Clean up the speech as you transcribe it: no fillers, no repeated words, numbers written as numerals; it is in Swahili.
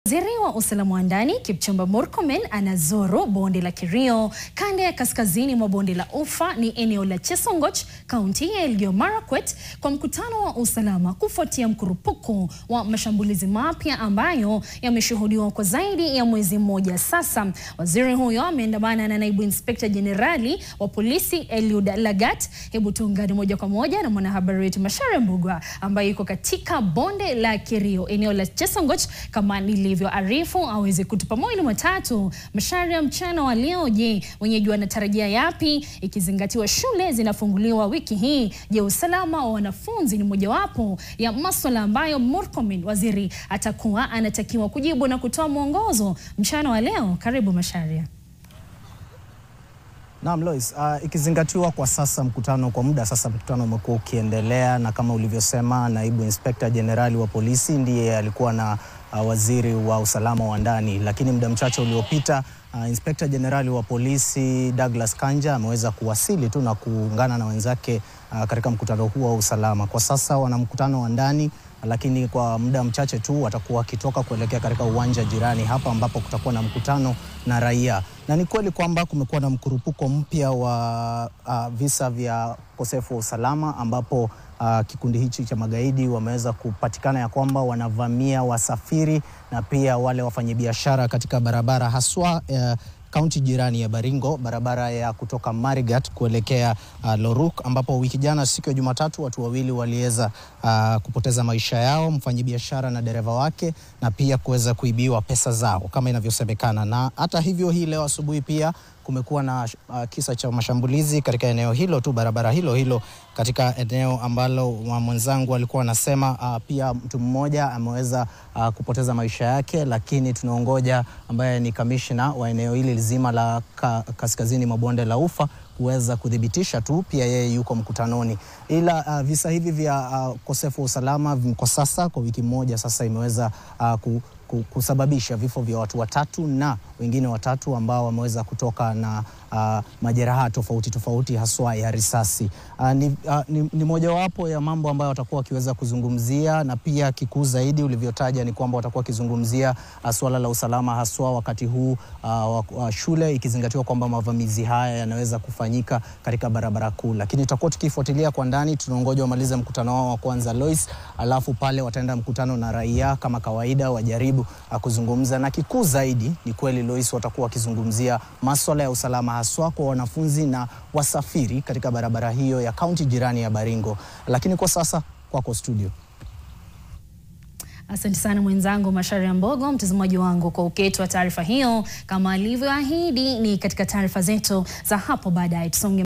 Waziri wa usalama wa ndani Kipchumba Murkomen anazuru bonde la Kerio, kanda ya kaskazini mwa bonde la Ufa ni eneo la Chesongoch, kaunti ya Elgeyo Marakwet, kwa mkutano wa usalama kufuatia mkurupuko wa mashambulizi mapya ambayo yameshuhudiwa kwa zaidi ya mwezi mmoja sasa. Waziri huyo ameandamana na naibu inspekta jenerali wa polisi Eliud Lagat. Hebu tuungane moja kwa moja na mwanahabari wetu Macharia Mbugua ambaye yuko katika bonde la Kerio, eneo la Chesongoch, kama nilivyoarifu aweze kutupa mawili matatu. Macharia, mchana wa leo, je, wenyeji wanatarajia yapi ikizingatiwa shule zinafunguliwa wiki hii? Je, usalama wa wanafunzi ni mojawapo ya masuala ambayo Murkomen waziri atakuwa anatakiwa kujibu na kutoa mwongozo mchana wa leo? Karibu Macharia. Naam Lois, ikizingatiwa kwa sasa mkutano umekuwa ukiendelea, na kama ulivyosema naibu inspekta jenerali wa polisi ndiye alikuwa na waziri wa usalama wa ndani, lakini muda mchache uliopita inspekta jenerali wa polisi Douglas Kanja ameweza kuwasili tu na kuungana na wenzake katika mkutano huo wa usalama. Kwa sasa wana mkutano wa ndani, lakini kwa muda mchache tu watakuwa wakitoka kuelekea katika uwanja jirani hapa ambapo kutakuwa na mkutano na raia. Na ni kweli kwamba kumekuwa na mkurupuko mpya wa visa vya ukosefu wa usalama, ambapo kikundi hichi cha magaidi wameweza kupatikana ya kwamba wanavamia wasafiri na pia wale wafanyabiashara katika barabara, haswa kaunti jirani ya Baringo, barabara ya kutoka Marigat kuelekea Loruk, ambapo wiki jana siku ya Jumatatu watu wawili waliweza kupoteza maisha yao, mfanyabiashara na dereva wake, na pia kuweza kuibiwa pesa zao kama inavyosemekana. Na hata hivyo hii leo asubuhi pia kumekuwa na kisa cha mashambulizi katika eneo hilo tu, barabara hilo katika eneo ambalo mwenzangu alikuwa anasema pia mtu mmoja ameweza kupoteza maisha yake, lakini tunaongoja ambaye ni kamishna wa eneo hili zima la kaskazini mwa bonde la Ufa kuweza kudhibitisha tu pia yeye yuko mkutanoni. Ila visa hivi vya ukosefu wa usalama kwa sasa, kwa wiki moja sasa, imeweza kusababisha vifo vya watu watatu na wengine watatu ambao wameweza kutoka na majeraha tofauti haswa ya risasi. Ni mojawapo ya mambo ambayo watakuwa wakiweza kuzungumzia, na pia kikuu zaidi ulivyotaja ni kwamba watakuwa wakizungumzia swala la usalama haswa wakati huu wa shule, ikizingatiwa kwamba mavamizi haya yanaweza kufanyika katika barabara kuu. Lakini tutakuwa tukifuatilia kwa ndani, tunaongoja wamalize mkutano wao wa kwanza Lois, alafu pale wataenda mkutano na raia kama kawaida, wajaribu kuzungumza. Na kikuu zaidi ni kweli Lois, watakuwa wakizungumzia masuala ya usalama haswa kwa wanafunzi na wasafiri katika barabara hiyo ya kaunti jirani ya Baringo. Lakini kwa sasa kwako studio. Asante sana mwenzangu Macharia Mbogo. Mtazamaji wangu, kwa uketu wa taarifa hiyo, kama alivyoahidi, ni katika taarifa zetu za hapo baadaye. Tusonge